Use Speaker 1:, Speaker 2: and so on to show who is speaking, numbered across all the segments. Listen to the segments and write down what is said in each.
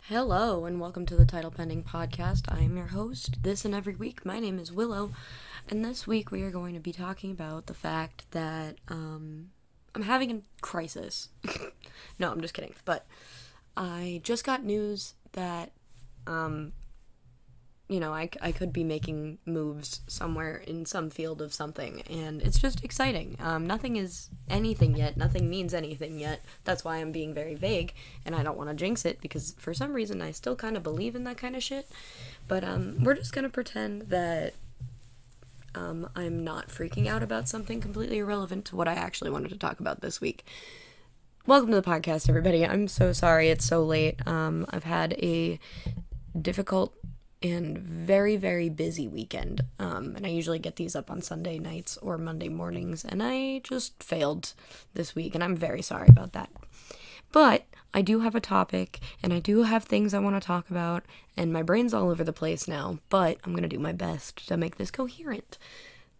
Speaker 1: Hello, and welcome to the Title Pending Podcast. I am your host, this and every week. My name is Willow, and this week we are going to be talking about the fact that, I'm having a crisis. No, I'm just kidding, but I just got news that, I could be making moves somewhere in some field of something, and it's just exciting. Nothing is anything yet. Nothing means anything yet. That's why I'm being very vague, and I don't want to jinx it, because for some reason I still kind of believe in that kind of shit. But, we're just gonna pretend that, I'm not freaking out about something completely irrelevant to what I actually wanted to talk about this week. Welcome to the podcast, everybody. I'm so sorry it's so late. I've had a difficult and very, very busy weekend, and I usually get these up on Sunday nights or Monday mornings, and I just failed this week, and I'm very sorry about that. But I do have a topic, and I do have things I want to talk about, and my brain's all over the place now, but I'm going to do my best to make this coherent.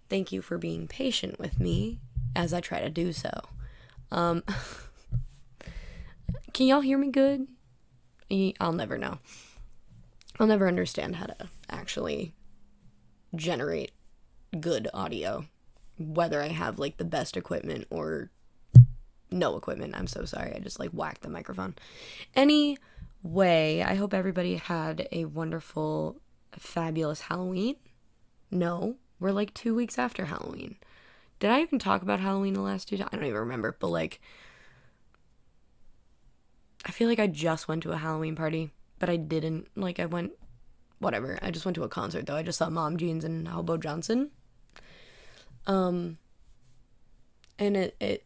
Speaker 1: Thank you for being patient with me as I try to do so. Can y'all hear me good? I'll never know. I'll never understand how to actually generate good audio, whether I have, the best equipment or no equipment. I'm so sorry. I just, whacked the microphone. Anyway, I hope everybody had a wonderful, fabulous Halloween. No, we're, 2 weeks after Halloween. Did I even talk about Halloween the last 2 times? I don't even remember, but, I feel like I just went to a Halloween party. But I didn't, I went, whatever, I just went to a concert, though. I just saw Mom Jeans and Hobo Johnson, and it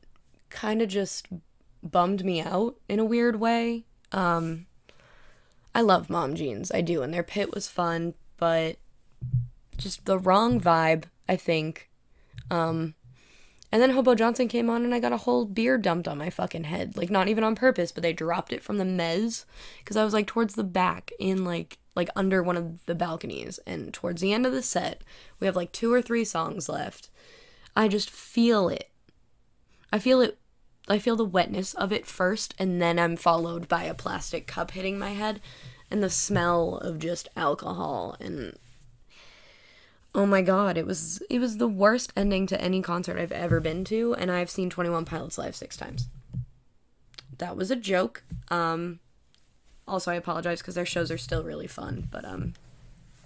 Speaker 1: kind of just bummed me out in a weird way. I love Mom Jeans, I do, and their pit was fun, but just the wrong vibe, I think. And then Hobo Johnson came on and I got a whole beer dumped on my fucking head. Not even on purpose, but they dropped it from the mezz. Because I was, towards the back in, under one of the balconies. And towards the end of the set, we have, 2 or 3 songs left. I just feel it. I feel the wetness of it first, and then I'm followed by a plastic cup hitting my head. And the smell of just alcohol and... Oh my god, it was the worst ending to any concert I've ever been to, and I've seen 21 Pilots live 6 times. That was a joke. Also, I apologize because their shows are still really fun, but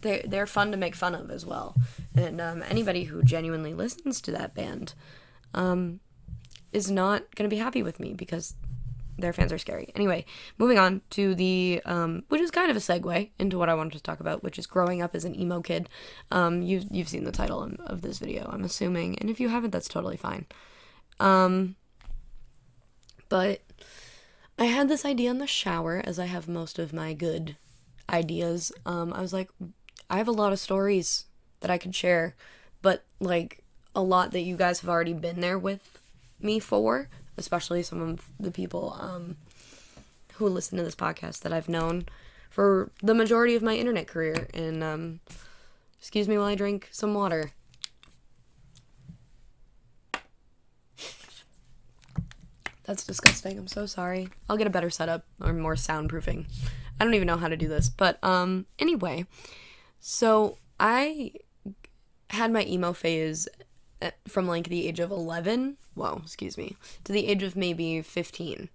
Speaker 1: they're fun to make fun of as well. And anybody who genuinely listens to that band is not going to be happy with me because their fans are scary. Anyway, moving on to the, which is kind of a segue into what I wanted to talk about, which is growing up as an emo kid. You've seen the title of this video, I'm assuming, and if you haven't, that's totally fine. But I had this idea in the shower, as I have most of my good ideas. I was like, I have a lot of stories that I could share, but, a lot that you guys have already been there with me for, especially some of the people who listen to this podcast that I've known for the majority of my internet career. And excuse me while I drink some water. That's disgusting. I'm so sorry. I'll get a better setup or more soundproofing. I don't even know how to do this. But anyway, so I had my emo phase from the age of 11, to the age of maybe 15.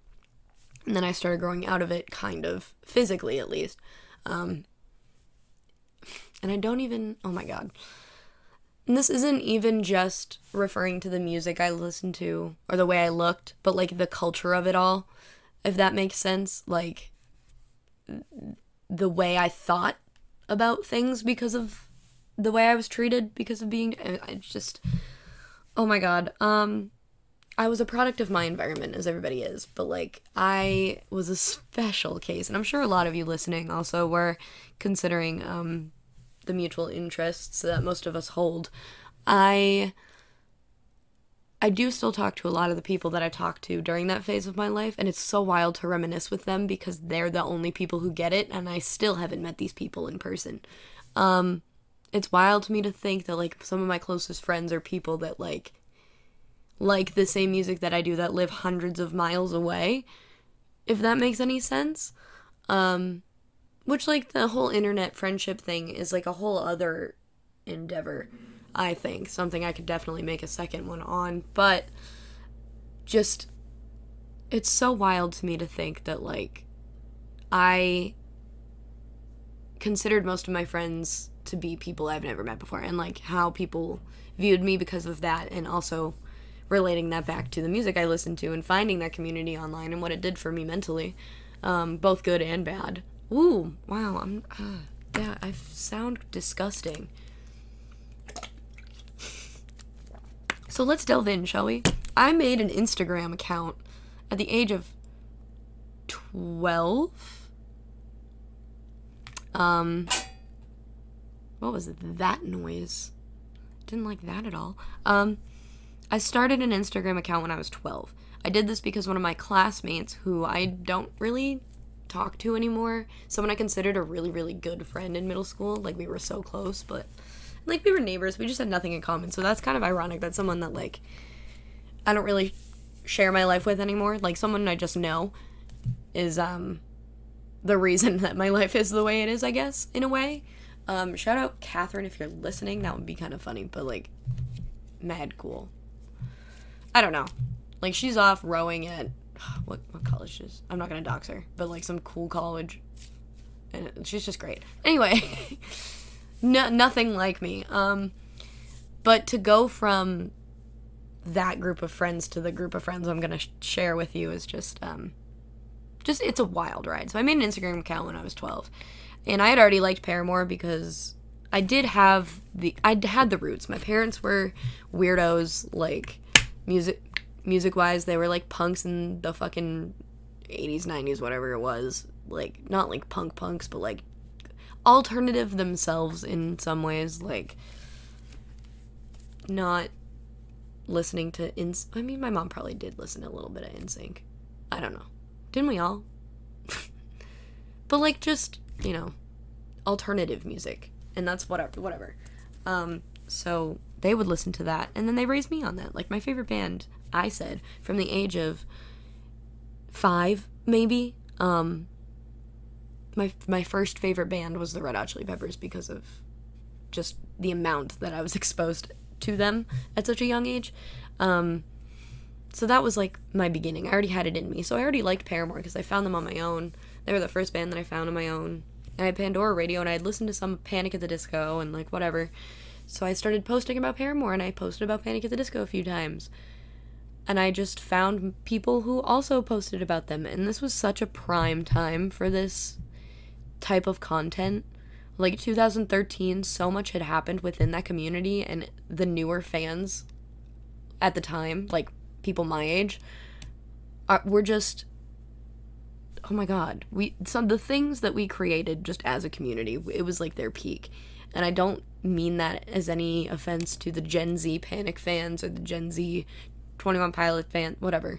Speaker 1: And then I started growing out of it, kind of, physically at least. And I don't even, oh my god. And this isn't even just referring to the music I listened to, or the way I looked, but the culture of it all, if that makes sense. The way I thought about things because of the way I was treated because of being, it's just... Oh my god, I was a product of my environment, as everybody is, but, I was a special case, and I'm sure a lot of you listening also were, considering, the mutual interests that most of us hold. I do still talk to a lot of the people that I talked to during that phase of my life, and it's so wild to reminisce with them, because they're the only people who get it, and I still haven't met these people in person. It's wild to me to think that, some of my closest friends are people that, like the same music that I do that live hundreds of miles away, if that makes any sense. Which, like, the whole internet friendship thing is, like, a whole other endeavor, I think. Something I could definitely make a second one on. But just, it's so wild to me to think that, like, I considered most of my friends to be people I've never met before. And, like, how people viewed me because of that. And also relating that back to the music I listened to and finding that community online and what it did for me mentally. Both good and bad. Ooh, wow, yeah, I sound disgusting. So let's delve in, shall we? I made an Instagram account at the age of 12. What was that noise? Didn't like that at all. I started an Instagram account when I was 12. I did this because one of my classmates, who I don't really talk to anymore, someone I considered a really, really good friend in middle school, like, we were so close, but, like, we were neighbors, we just had nothing in common, so that's kind of ironic that someone that, like, I don't really share my life with anymore, like, someone I just know is, the reason that my life is the way it is, I guess, in a way. Shout out Catherine if you're listening, that would be kind of funny, but, like, mad cool. I don't know. Like, she's off rowing at, what college is? I'm not gonna dox her, but, like, some cool college. And she's just great. Anyway, nothing like me. But to go from that group of friends to the group of friends I'm gonna share with you is just, it's a wild ride. So I made an Instagram account when I was 12. And I had already liked Paramore because I had the roots. My parents were weirdos, like, music-wise, they were, like, punks in the fucking 80s, 90s, whatever it was. Like, not, like, punks, but, like, alternative themselves in some ways. Like, not listening to I mean, my mom probably did listen to a little bit of NSYNC. I don't know. Didn't we all? But, like, just, you know, alternative music. And that's whatever. So they would listen to that, and then they raised me on that. Like, my favorite band, I said, from the age of 5, maybe, my first favorite band was the Red Hot Chili Peppers because of just the amount that I was exposed to them at such a young age. So that was, like, my beginning. I already had it in me. So I already liked Paramore because I found them on my own. They were the first band that I found on my own. And I had Pandora Radio, and I had listened to some Panic at the Disco and, like, whatever. So I started posting about Paramore, and I posted about Panic at the Disco a few times. And I just found people who also posted about them. And this was such a prime time for this type of content. Like, 2013, so much had happened within that community, and the newer fans at the time, like, people my age, were just, oh my god, the things that we created just as a community, it was like their peak. And I don't mean that as any offense to the Gen Z Panic fans or the Gen Z 21 Pilot fan, whatever.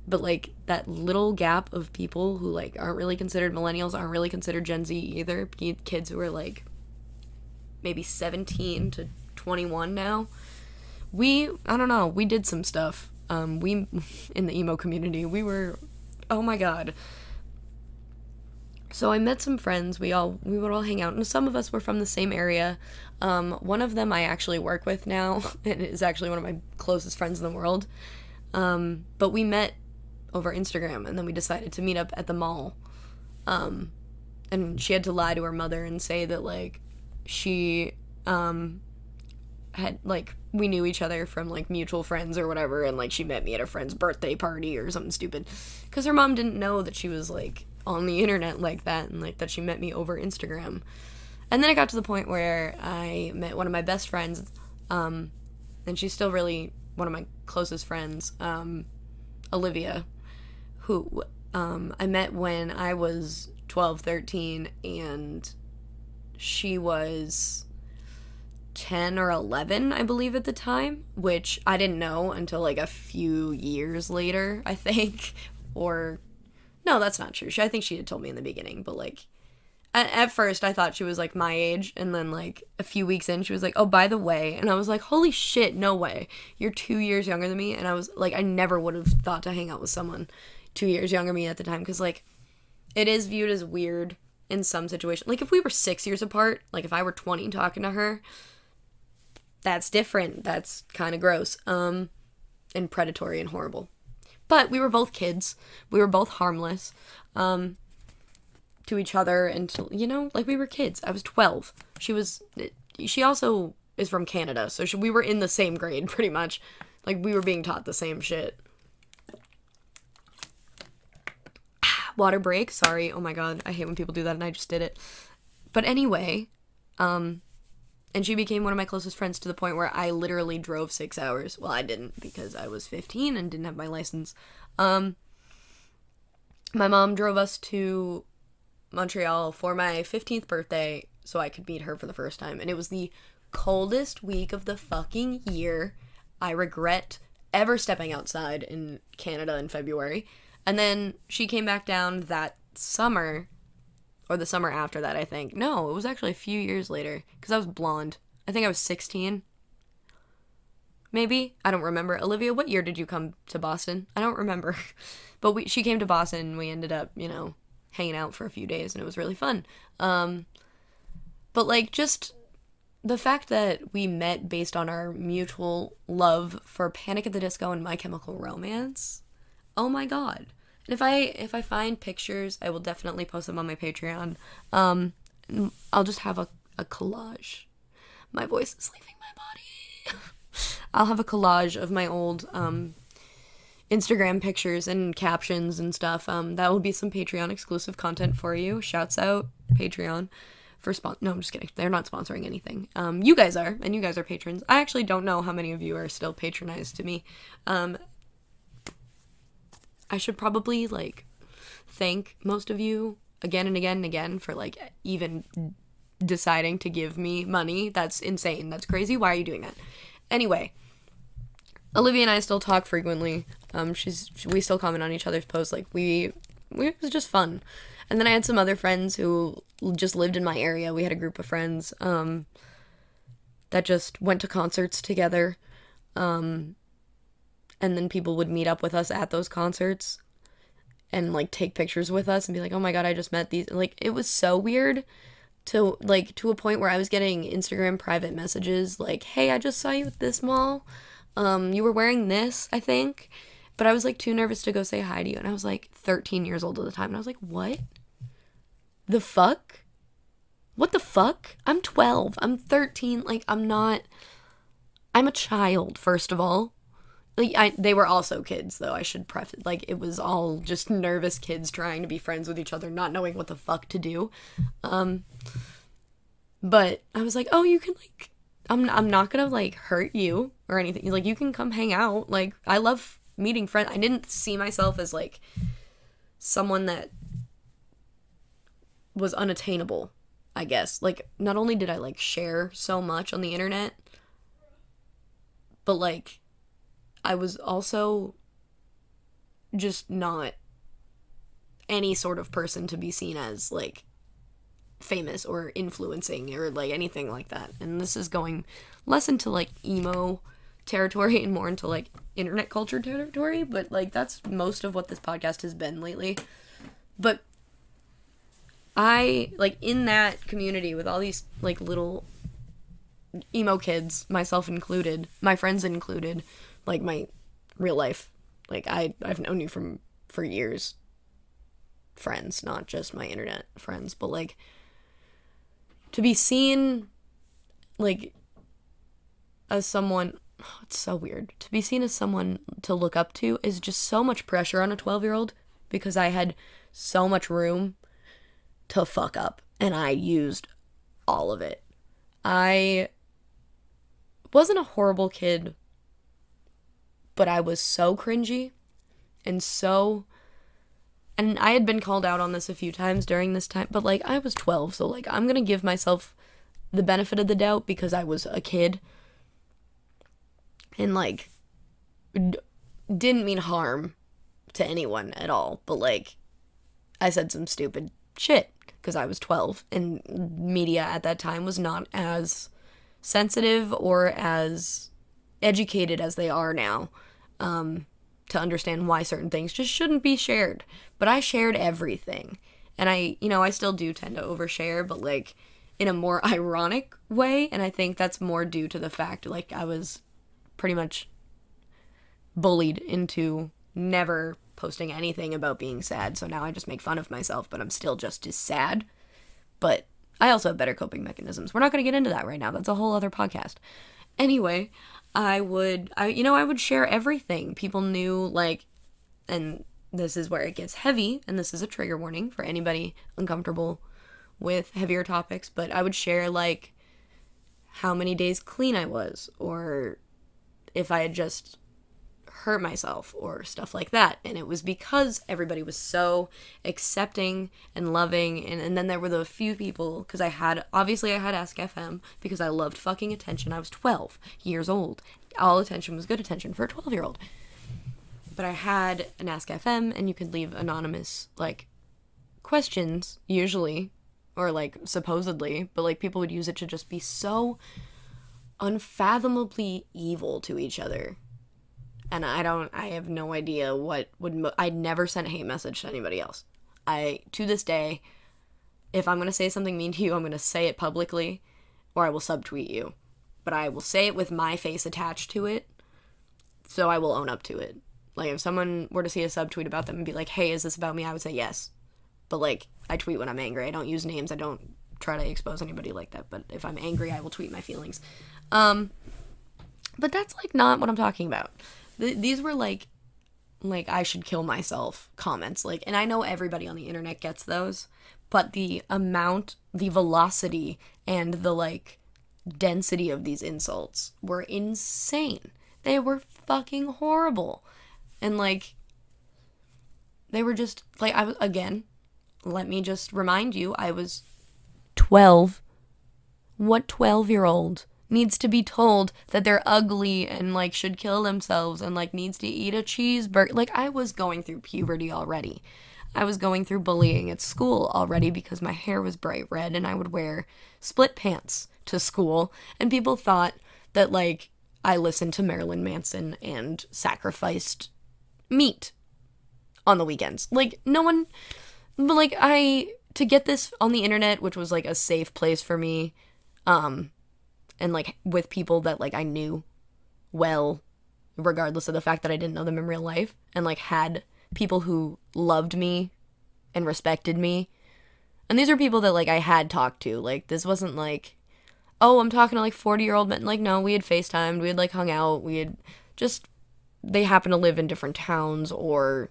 Speaker 1: But, like, that little gap of people who, like, aren't really considered millennials, aren't really considered Gen Z either, kids who are, like, maybe 17 to 21 now, I don't know, we did some stuff. We, in the emo community, we were, oh my god. So I met some friends, we would all hang out, and some of us were from the same area. One of them I actually work with now, and is actually one of my closest friends in the world. But we met over Instagram, and then we decided to meet up at the mall. And she had to lie to her mother and say that, like, she, had, like, we knew each other from, like, mutual friends or whatever, and, like, she met me at a friend's birthday party or something stupid. Because her mom didn't know that she was, like, on the internet like that, and, like, that she met me over Instagram. And then it got to the point where I met one of my best friends, and she's still really one of my closest friends, Olivia, who, I met when I was 12, 13, and she was 10 or 11, I believe, at the time, which I didn't know until, like, a few years later, I think, or, no, that's not true, I think she had told me in the beginning, but, like, at first, I thought she was, like, my age, and then, like, a few weeks in, she was like, oh, by the way, and I was like, holy shit, no way, you're 2 years younger than me, and I was, like, I never would have thought to hang out with someone 2 years younger than me at the time, because, like, it is viewed as weird in some situations. Like, if we were 6 years apart, like, if I were 20 talking to her, that's different. That's kind of gross, and predatory and horrible. But we were both kids. We were both harmless, to each other, and to, you know, like, we were kids. I was 12. She also is from Canada, so we were in the same grade, pretty much. Like, we were being taught the same shit. Water break, sorry. Oh my god, I hate when people do that, and I just did it. But anyway, and she became one of my closest friends to the point where I literally drove 6 hours. Well, I didn't, because I was 15 and didn't have my license. My mom drove us to Montreal for my 15th birthday so I could meet her for the first time, and it was the coldest week of the fucking year. I regret ever stepping outside in Canada in February. And then she came back down that summer, or the summer after that, I think. No, it was actually a few years later, because I was blonde. I think I was 16. Maybe? I don't remember. Olivia, what year did you come to Boston? I don't remember. But she came to Boston, and we ended up, you know, hanging out for a few days, and it was really fun. But, like, just the fact that we met based on our mutual love for Panic at the Disco and My Chemical Romance, oh my god. And if I find pictures, I will definitely post them on my Patreon. I'll just have a collage. My voice is leaving my body. I'll have a collage of my old Instagram pictures and captions and stuff. That will be some Patreon exclusive content for you. Shouts out Patreon for no, I'm just kidding. They're not sponsoring anything. You guys are, and you guys are patrons. I actually don't know how many of you are still patronized to me. I should probably, like, thank most of you again and again and again for, like, even deciding to give me money. That's insane. That's crazy. Why are you doing that? Anyway, Olivia and I still talk frequently. We still comment on each other's posts. Like, it was just fun. And then I had some other friends who just lived in my area. We had a group of friends that just went to concerts together. And then people would meet up with us at those concerts and, like, take pictures with us and be like, oh my god, I just met these. Like, it was so weird to a point where I was getting Instagram private messages like, hey, I just saw you at this mall. You were wearing this, I think. But I was, like, too nervous to go say hi to you. And I was, like, 13 years old at the time. And I was like, what? The fuck? What the fuck? I'm 12. I'm 13. Like, I'm a child, first of all. Like, they were also kids, though, I should preface. Like, it was all just nervous kids trying to be friends with each other, not knowing what the fuck to do. But I was like, oh, you can, like, I'm not gonna, like, hurt you or anything. Like, you can come hang out. Like, I love meeting friends. I didn't see myself as, like, someone that was unattainable, I guess. Like, not only did I, like, share so much on the internet, but, like, I was also just not any sort of person to be seen as, like, famous or influencing or, like, anything like that. And this is going less into, like, emo territory and more into, like, internet culture territory, but, like, that's most of what this podcast has been lately. But I, like, in that community with all these, like, little emo kids, myself included, my friends included, like, my real life, like, I've known you for years, friends, not just my internet friends, but, like, to be seen, like, as someone, it's so weird, to be seen as someone to look up to is just so much pressure on a 12-year-old, because I had so much room to fuck up, and I used all of it. I wasn't a horrible kid, but I was so cringy, and I had been called out on this a few times during this time, but, like, I was 12, so, like, I'm gonna give myself the benefit of the doubt because I was a kid, and, like, didn't mean harm to anyone at all, but, like, I said some stupid shit because I was 12, and media at that time was not as sensitive or as educated as they are now, to understand why certain things just shouldn't be shared. But I shared everything, And I still do tend to overshare, but, like, in a more ironic way. And I think that's more due to the fact, like, I was pretty much bullied into never posting anything about being sad. So now I just make fun of myself, but I'm still just as sad. But I also have better coping mechanisms. We're not going to get into that right now. That's a whole other podcast. Anyway, I would share everything. People knew, like, and this is where it gets heavy, and this is a trigger warning for anybody uncomfortable with heavier topics, but I would share, like, how many days clean I was, or if I had just hurt myself, or stuff like that. And it was because everybody was so accepting and loving, and then there were the few people, because I had Ask FM, because I loved fucking attention. I was 12 years old. All attention was good attention for a 12-year-old. But I had an Ask FM, and you could leave anonymous, like, questions, usually, or, like, supposedly, but, like, people would use it to just be so unfathomably evil to each other. And I have no idea what would, I'd never sent a hate message to anybody else. To this day, if I'm going to say something mean to you, I'm going to say it publicly, or I will subtweet you. But I will say it with my face attached to it, so I will own up to it. Like, if someone were to see a subtweet about them and be like, hey, is this about me? I would say yes. But, like, I tweet when I'm angry. I don't use names. I don't try to expose anybody like that. But if I'm angry, I will tweet my feelings. But that's, like, not what I'm talking about. These were, like, I should kill myself comments. Like, and I know everybody on the internet gets those. But the amount, the velocity, and the, like, density of these insults were insane. They were fucking horrible. And, like, they were just, like, again, let me just remind you, I was 12. What 12-year-old needs to be told that they're ugly and, like, should kill themselves and, like, needs to eat a cheeseburger? Like, I was going through puberty already. I was going through bullying at school already because my hair was bright red and I would wear split pants to school. And people thought that, like, I listened to Marilyn Manson and sacrificed meat on the weekends. Like, no one, but, like, to get this on the internet, which was, like, a safe place for me, and, like, with people that, like, I knew well, regardless of the fact that I didn't know them in real life, and, like, had people who loved me and respected me, and these are people that, like, I had talked to. Like, this wasn't, like, oh, I'm talking to, like, 40-year-old men. Like, no, we had FaceTimed, we had, like, hung out, we had just, they happen to live in different towns, or,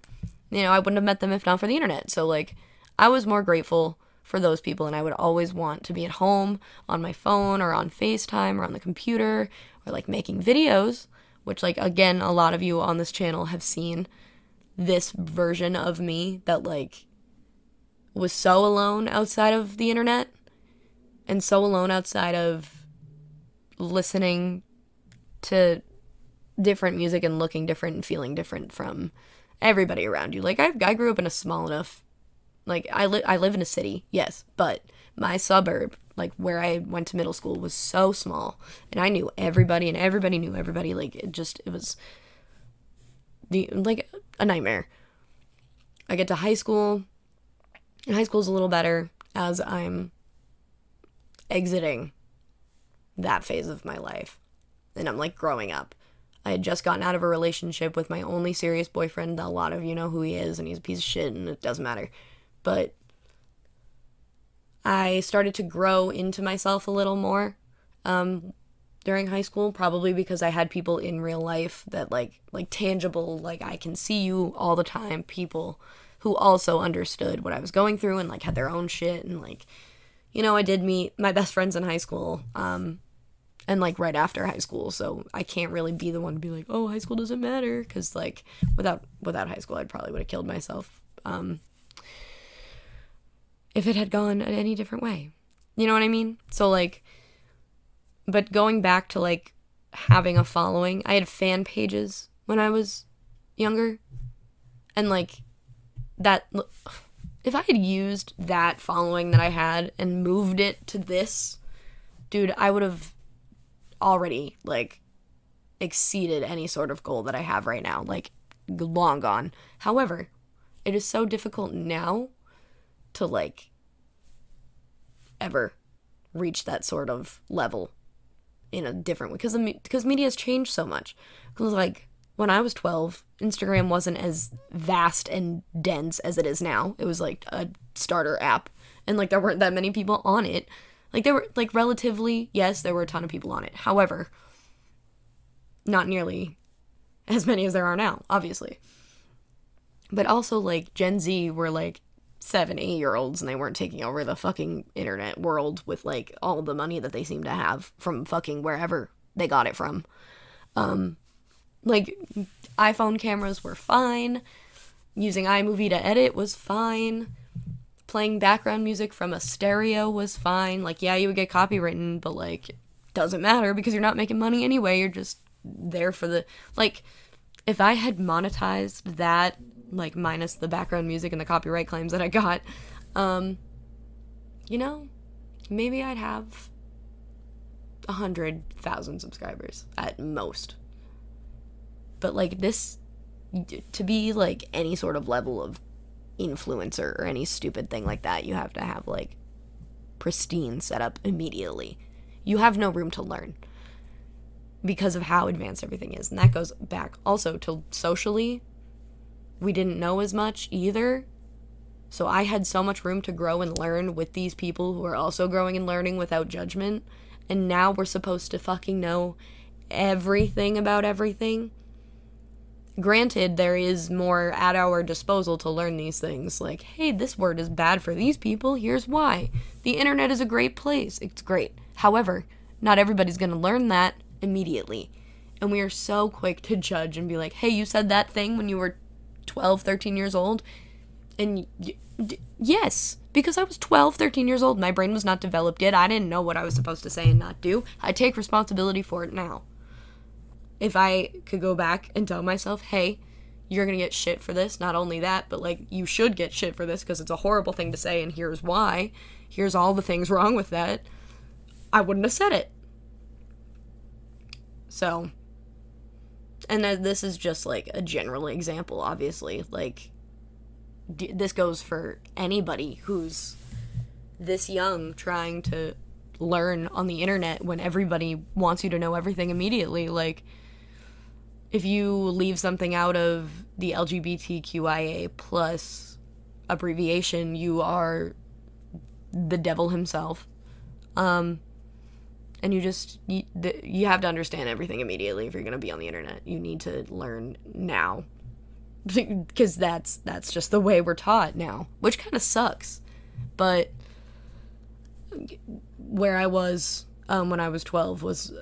Speaker 1: you know, I wouldn't have met them if not for the internet. So, like, I was more grateful for those people, and I would always want to be at home on my phone or on FaceTime or on the computer or, like, making videos, which, like, again, a lot of you on this channel have seen this version of me that, like, was so alone outside of the internet and so alone outside of listening to different music and looking different and feeling different from everybody around you. Like, I grew up in a small enough, like, I live in a city, yes, but my suburb, like, where I went to middle school, was so small, and I knew everybody, and everybody knew everybody. Like, it was like a nightmare. I get to high school, and high school's a little better as I'm exiting that phase of my life, and I'm, like, growing up. I had just gotten out of a relationship with my only serious boyfriend. A lot of you know who he is, and he's a piece of shit, and it doesn't matter. But I started to grow into myself a little more during high school, probably because I had people in real life that, like tangible, like, I can see you all the time, people who also understood what I was going through and, like, had their own shit. And, like, you know, I did meet my best friends in high school, and, like, right after high school, so I can't really be the one to be like, oh, high school doesn't matter, because, like, without high school, I probably would have killed myself, if it had gone any different way. You know what I mean? So, like, but going back to, like, having a following, I had fan pages when I was younger, and, like, that, if I had used that following that I had and moved it to this, dude, I would have already, like, exceeded any sort of goal that I have right now, like, long gone. However, it is so difficult now to, like, ever reach that sort of level in a different way. Because media has changed so much. Because, like, when I was 12, Instagram wasn't as vast and dense as it is now. It was, like, a starter app. And, like, there weren't that many people on it. Like, there were, like, relatively, yes, there were a ton of people on it. However, not nearly as many as there are now, obviously. But also, like, Gen Z were, like, 7, 8-year-olds, and they weren't taking over the fucking internet world with, like, all the money that they seem to have from fucking wherever they got it from. Like, iPhone cameras were fine. Using iMovie to edit was fine. Playing background music from a stereo was fine. Like, yeah, you would get copywritten, but, like, doesn't matter because you're not making money anyway. You're just there for the, like, if I had monetized that, like, minus the background music and the copyright claims that I got, you know, maybe I'd have 100,000 subscribers at most. But, like, this, to be, like, any sort of level of influencer or any stupid thing like that, you have to have, like, pristine setup immediately. You have no room to learn because of how advanced everything is. And that goes back also to socially. We didn't know as much either. So I had so much room to grow and learn with these people who are also growing and learning without judgment. And now we're supposed to fucking know everything about everything. Granted, there is more at our disposal to learn these things. Like, hey, this word is bad for these people. Here's why. The internet is a great place. It's great. However, not everybody's going to learn that immediately. And we are so quick to judge and be like, hey, you said that thing when you were 12, 13 years old. And yes, because I was 12, 13 years old. My brain was not developed yet. I didn't know what I was supposed to say and not do. I take responsibility for it now. If I could go back and tell myself, hey, you're going to get shit for this. Not only that, but, like, you should get shit for this because it's a horrible thing to say and here's why. Here's all the things wrong with that. I wouldn't have said it. So, and this is just, like, a general example, obviously. Like, this goes for anybody who's this young trying to learn on the internet when everybody wants you to know everything immediately. Like, if you leave something out of the LGBTQIA plus abbreviation, you are the devil himself. And you have to understand everything immediately if you're going to be on the internet. You need to learn now. Because that's just the way we're taught now, which kind of sucks. But where I was when I was 12 was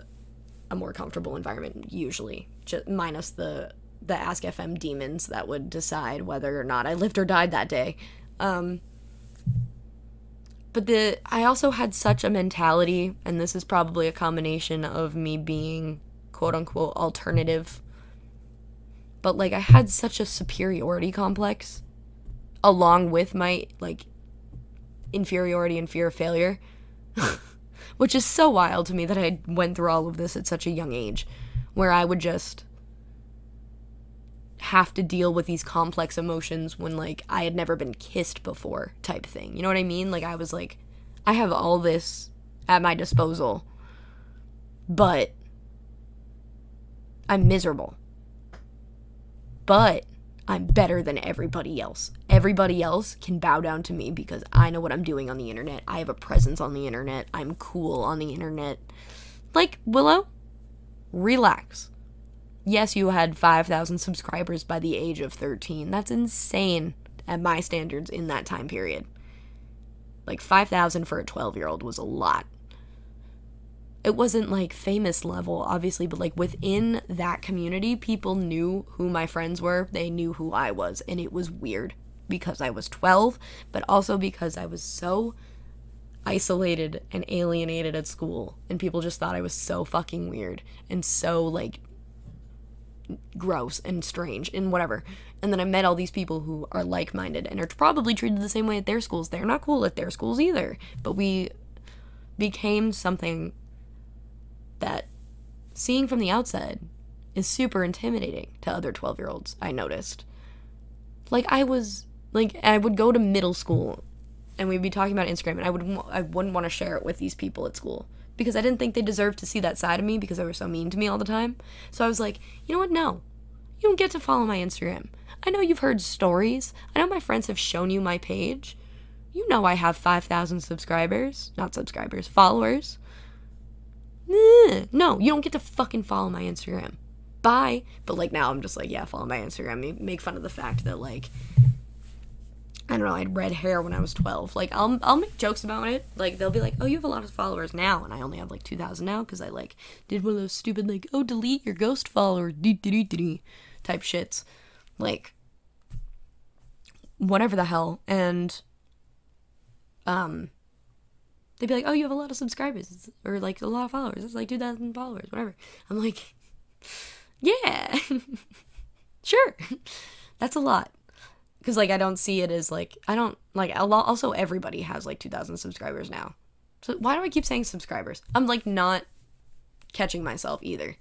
Speaker 1: a more comfortable environment, usually, just minus the Ask FM demons that would decide whether or not I lived or died that day. But I also had such a mentality, and this is probably a combination of me being quote-unquote alternative, but, like, I had such a superiority complex along with my, like, inferiority and fear of failure, which is so wild to me that I went through all of this at such a young age, where I would just have to deal with these complex emotions when, like, I had never been kissed before type thing. You know what I mean? Like, I was like, I have all this at my disposal, but I'm miserable. But I'm better than everybody else. Everybody else can bow down to me because I know what I'm doing on the internet. I have a presence on the internet. I'm cool on the internet. Like, Willow, relax. Yes, you had 5,000 subscribers by the age of 13. That's insane at my standards in that time period. Like, 5,000 for a 12-year-old was a lot. It wasn't, like, famous level, obviously, but, like, within that community, people knew who my friends were. They knew who I was, and it was weird because I was 12, but also because I was so isolated and alienated at school, and people just thought I was so fucking weird and so, like, gross and strange and whatever. And then I met all these people who are like-minded and are probably treated the same way at their schools. They're not cool at their schools either, but we became something that, seeing from the outside, is super intimidating to other 12-year-olds, I noticed. Like, I would go to middle school and we'd be talking about Instagram, and I wouldn't want to share it with these people at school because I didn't think they deserved to see that side of me because they were so mean to me all the time. So I was like, you know what? No, you don't get to follow my Instagram. I know you've heard stories. I know my friends have shown you my page. You know I have 5,000 subscribers. Not subscribers, followers. No, you don't get to fucking follow my Instagram. Bye. But, like, now I'm just like, yeah, follow my Instagram. Make fun of the fact that, like, I don't know, I had red hair when I was 12. Like, I'll make jokes about it. Like, they'll be like, oh, you have a lot of followers now. And I only have, like, 2,000 now because I, like, did one of those stupid, like, oh, delete your ghost follower, type shits. Like, whatever the hell. And, they'd be like, oh, you have a lot of subscribers. Or, like, a lot of followers. It's like 2,000 followers, whatever. I'm like, yeah. Sure. That's a lot. Because, like, I don't see it as, like, I don't, like, also everybody has, like, 2,000 subscribers now. So why do I keep saying subscribers? I'm, like, not catching myself either.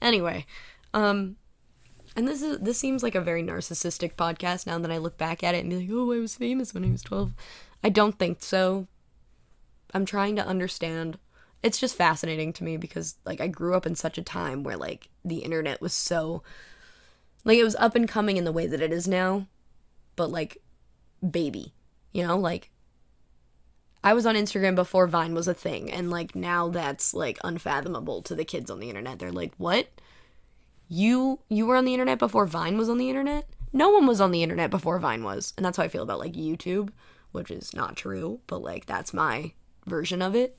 Speaker 1: Anyway, and this seems like a very narcissistic podcast now that I look back at it and be like, oh, I was famous when I was 12. I don't think so. I'm trying to understand. It's just fascinating to me because, like, I grew up in such a time where, like, the internet was so, like, it was up and coming in the way that it is now. But, like, baby, you know, like, I was on Instagram before Vine was a thing, and, like, now that's, like, unfathomable to the kids on the internet. They're like, what? You were on the internet before Vine was on the internet? No one was on the internet before Vine was, and that's how I feel about, like, YouTube, which is not true, but, like, that's my version of it.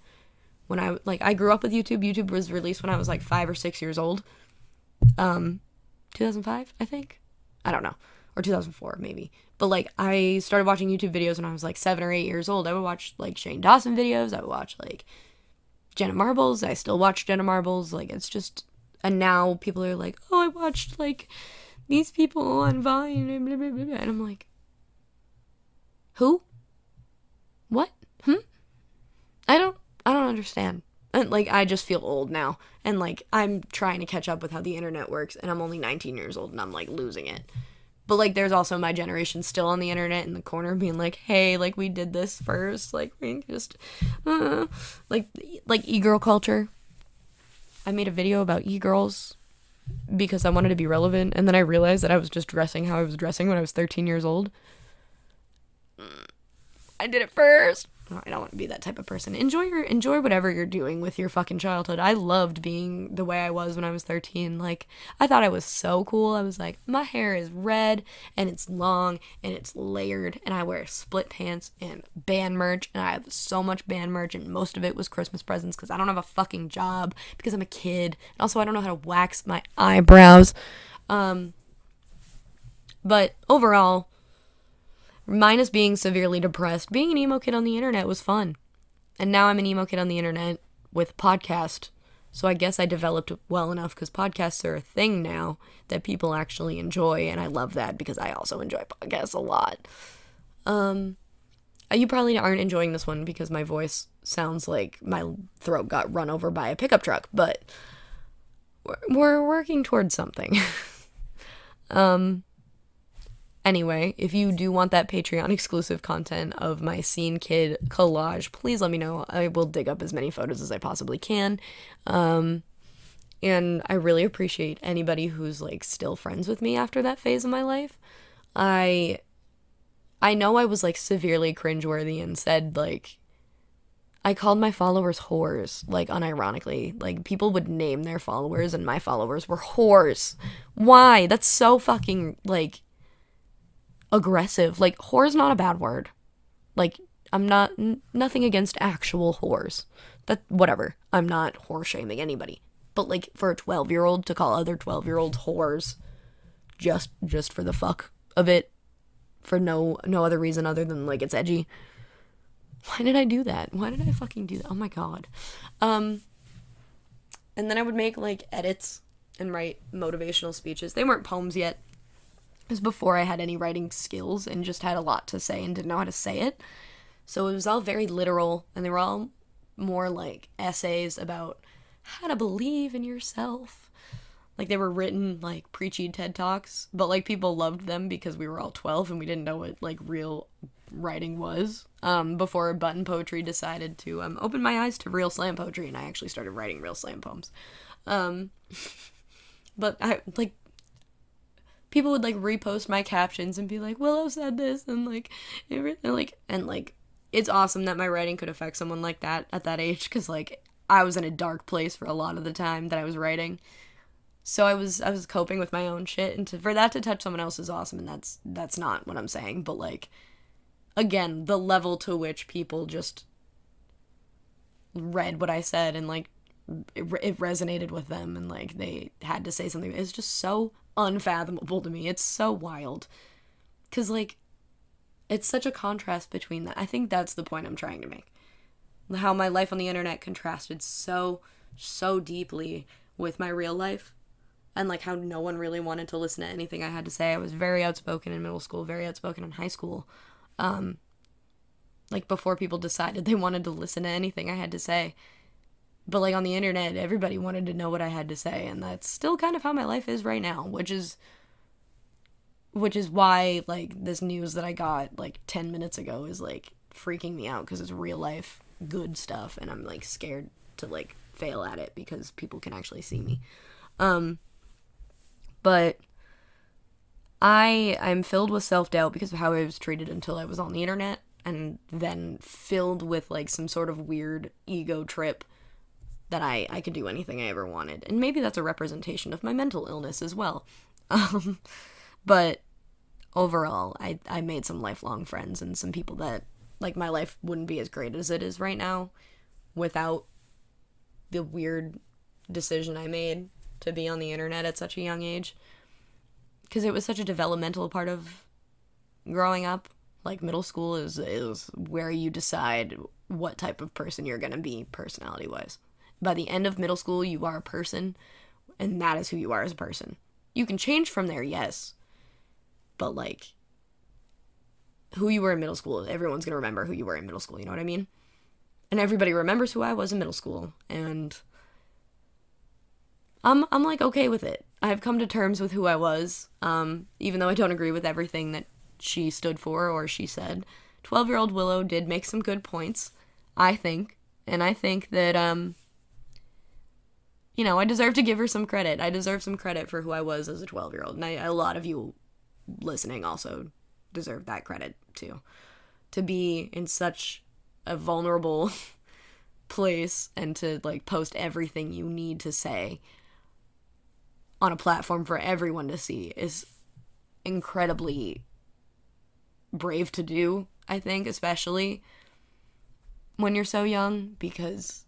Speaker 1: When I grew up with YouTube. YouTube was released when I was, like, 5 or 6 years old. 2005, I think? I don't know. Or 2004, maybe. But, like, I started watching YouTube videos when I was, like, 7 or 8 years old. I would watch, like, Shane Dawson videos. I would watch, like, Jenna Marbles. I still watch Jenna Marbles. Like, it's just... And now people are like, oh, I watched, like, these people on Vine. Blah, blah, blah, blah. And I'm like, who? What? I don't understand. And, like, I just feel old now. And, like, I'm trying to catch up with how the internet works. And I'm only 19 years old. And I'm, like, losing it. But, like, there's also my generation still on the internet in the corner being like, hey, like, we did this first. Like, we just, like e-girl culture. I made a video about e-girls because I wanted to be relevant. And then I realized that I was just dressing how I was dressing when I was 13 years old. I did it first. I don't want to be that type of person. Enjoy whatever you're doing with your fucking childhood. I loved being the way I was when I was 13. Like, I thought I was so cool. I was like, my hair is red, and it's long, and it's layered, and I wear split pants and band merch, and I have so much band merch, and most of it was Christmas presents because I don't have a fucking job because I'm a kid. And also, I don't know how to wax my eyebrows. But overall, minus being severely depressed, being an emo kid on the internet was fun. And now I'm an emo kid on the internet with podcast. So I guess I developed well enough because podcasts are a thing now that people actually enjoy. And I love that because I also enjoy podcasts a lot. You probably aren't enjoying this one because my voice sounds like my throat got run over by a pickup truck. But we're working towards something. Anyway, if you do want that Patreon exclusive content of my scene kid collage, please let me know. I will dig up as many photos as I possibly can. And I really appreciate anybody who's, like, still friends with me after that phase of my life. I know I was, like, severely cringeworthy and said, like, I called my followers whores, like, unironically. Like, people would name their followers and my followers were whores. Why? That's so fucking, like, aggressive. Like, whore's not a bad word. Like, I'm not, nothing against actual whores. That, whatever. I'm not whore shaming anybody. But, like, for a 12-year-old to call other 12-year-olds whores just for the fuck of it, for no other reason other than, like, it's edgy. Why did I do that? Why did I fucking do that? Oh my god. And then I would make, like, edits and write motivational speeches. They weren't poems yet. It was before I had any writing skills and just had a lot to say and didn't know how to say it. So it was all very literal, and they were all more like essays about how to believe in yourself. Like, they were written like preachy TED Talks, but, like, people loved them because we were all 12 and we didn't know what, like, real writing was, before Button Poetry decided to open my eyes to real slam poetry, and I actually started writing real slam poems. But I, like, people would, like, repost my captions and be like, Willow said this, and, like, it's awesome that my writing could affect someone like that at that age, because, like, I was in a dark place for a lot of the time that I was writing. So I was coping with my own shit, and for that to touch someone else is awesome, and that's not what I'm saying, but, like, again, the level to which people just read what I said, and, like, it resonated with them, and, like, they had to say something, it's just so unfathomable to me. It's so wild, because, like, it's such a contrast between that. I think that's the point I'm trying to make. How my life on the internet contrasted so deeply with my real life. And, like, how no one really wanted to listen to anything I had to say. I was very outspoken in middle school, very outspoken in high school. Like, before people decided they wanted to listen to anything I had to say. But, like, on the internet, everybody wanted to know what I had to say. And that's still kind of how my life is right now. Which is why, like, this news that I got, like, 10 minutes ago is, like, freaking me out. Because it's real life good stuff. And I'm, like, scared to, like, fail at it because people can actually see me. But I'm filled with self-doubt because of how I was treated until I was on the internet, and then filled with, like, some sort of weird ego trip that I could do anything I ever wanted. And maybe that's a representation of my mental illness as well. But overall, I made some lifelong friends and some people that, like, my life wouldn't be as great as it is right now without the weird decision I made to be on the internet at such a young age, because it was such a developmental part of growing up. Like, middle school is where you decide what type of person you're gonna be personality-wise. By the end of middle school, you are a person, and that is who you are as a person. You can change from there, yes, but, like, who you were in middle school, everyone's gonna remember who you were in middle school, you know what I mean? And everybody remembers who I was in middle school, and I'm like, okay with it. I've come to terms with who I was, even though I don't agree with everything that she stood for or she said. 12-year-old Willow did make some good points, I think, and I think that, you know, I deserve to give her some credit. I deserve some credit for who I was as a 12-year-old, and a lot of you listening also deserve that credit, too. To be in such a vulnerable place and to, like, post everything you need to say on a platform for everyone to see is incredibly brave to do, I think, especially when you're so young, because,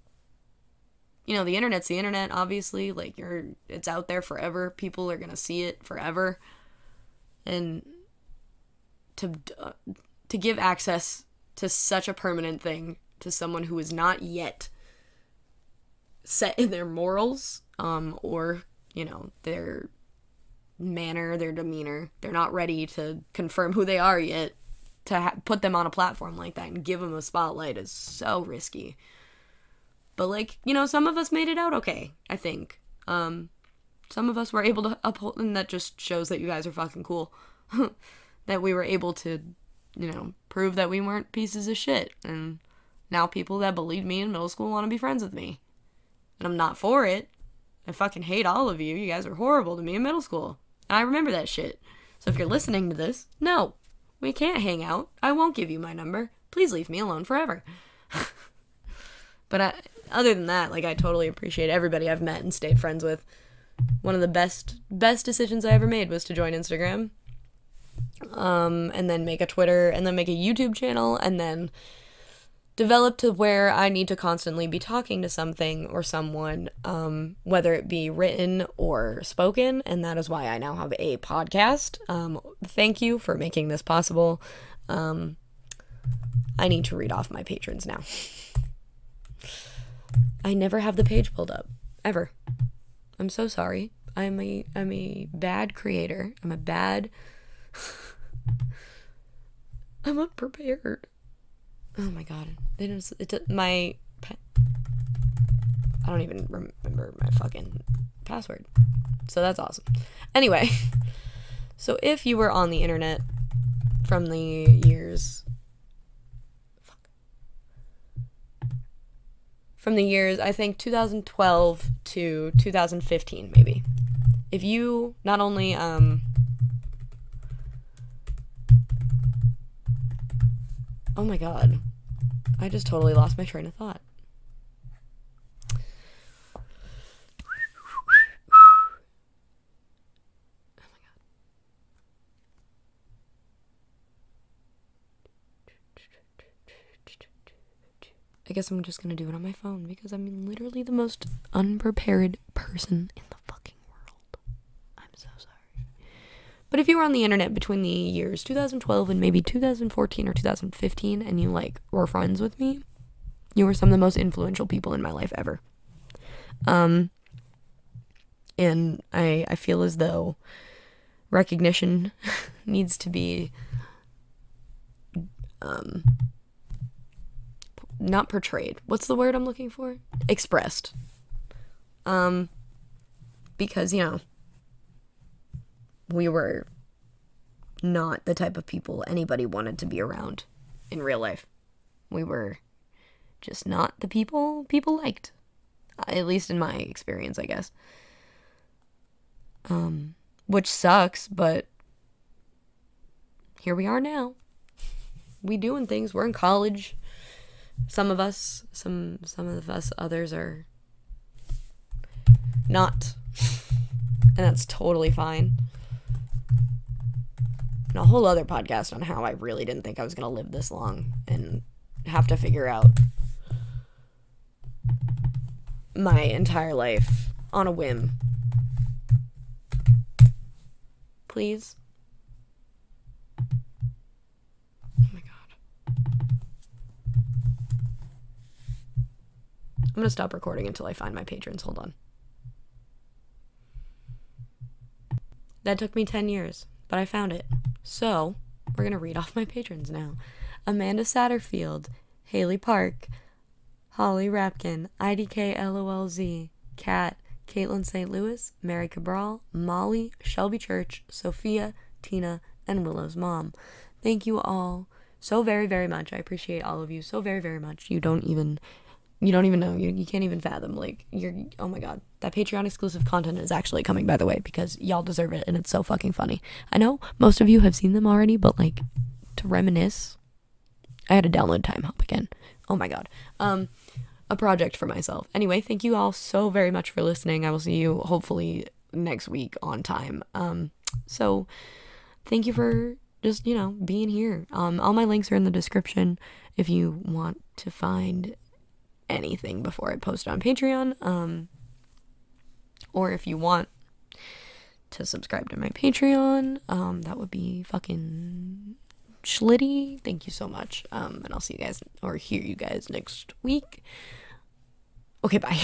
Speaker 1: you know, the internet's the internet, obviously, like, it's out there forever, people are gonna see it forever, and to give access to such a permanent thing to someone who is not yet set in their morals, or, you know, their manner, their demeanor. They're not ready to confirm who they are yet. To put them on a platform like that and give them a spotlight is so risky. But, like, you know, some of us made it out okay, I think. Some of us were able to uphold, and that just shows that you guys are fucking cool. That we were able to, you know, prove that we weren't pieces of shit. And now people that believed me in middle school want to be friends with me. And I'm not for it. I fucking hate all of you. You guys were horrible to me in middle school. And I remember that shit. So if you're listening to this, no, we can't hang out. I won't give you my number. Please leave me alone forever. But other than that, like, I totally appreciate everybody I've met and stayed friends with. One of the best decisions I ever made was to join Instagram. And then make a Twitter, and then make a YouTube channel, and then develop to where I need to constantly be talking to something or someone, whether it be written or spoken, and that is why I now have a podcast. Thank you for making this possible. I need to read off my patrons now. I never have the page pulled up, ever. I'm so sorry. I'm a bad creator. I'm unprepared. Oh my god. I don't even remember my fucking password. So that's awesome. Anyway, so if you were on the internet from the years from the years, I think, 2012 to 2015, maybe. If you not only, oh my god. I just totally lost my train of thought. I guess I'm just gonna do it on my phone because I'm literally the most unprepared person in the fucking world. I'm so sorry. But if you were on the internet between the years 2012 and maybe 2014 or 2015 and you like were friends with me, you were some of the most influential people in my life ever. And I feel as though recognition needs to be not portrayed. What's the word I'm looking for? Expressed. Because, you know, we were not the type of people anybody wanted to be around in real life. We were just not the people liked. At least in my experience, I guess. Which sucks, but here we are now. We doing things. We're in college. Some of us, others are not. And that's totally fine. And a whole other podcast on how I really didn't think I was going to live this long and have to figure out my entire life on a whim. Please. I'm going to stop recording until I find my patrons. Hold on. That took me 10 years, but I found it. So, we're going to read off my patrons now. Amanda Satterfield, Haley Park, Holly Rapkin, IDK LOLZ, Kat, Caitlin St. Louis, Mary Cabral, Molly, Shelby Church, Sophia, Tina, and Willow's mom. Thank you all so very, very much. I appreciate all of you so very, very much. You don't even know. You can't even fathom. Like, oh my god. That Patreon exclusive content is actually coming, by the way, because y'all deserve it, and it's so fucking funny. I know most of you have seen them already, but, like, to reminisce, I had to download Time Hop again. Oh my god. A project for myself. Anyway, thank you all so very much for listening. I will see you, hopefully, next week on time. So, thank you for just, being here. All my links are in the description if you want to find anything before I post on Patreon, or if you want to subscribe to my Patreon, that would be fucking schlitty. Thank you so much, and I'll see you guys, or hear you guys next week. Okay, bye.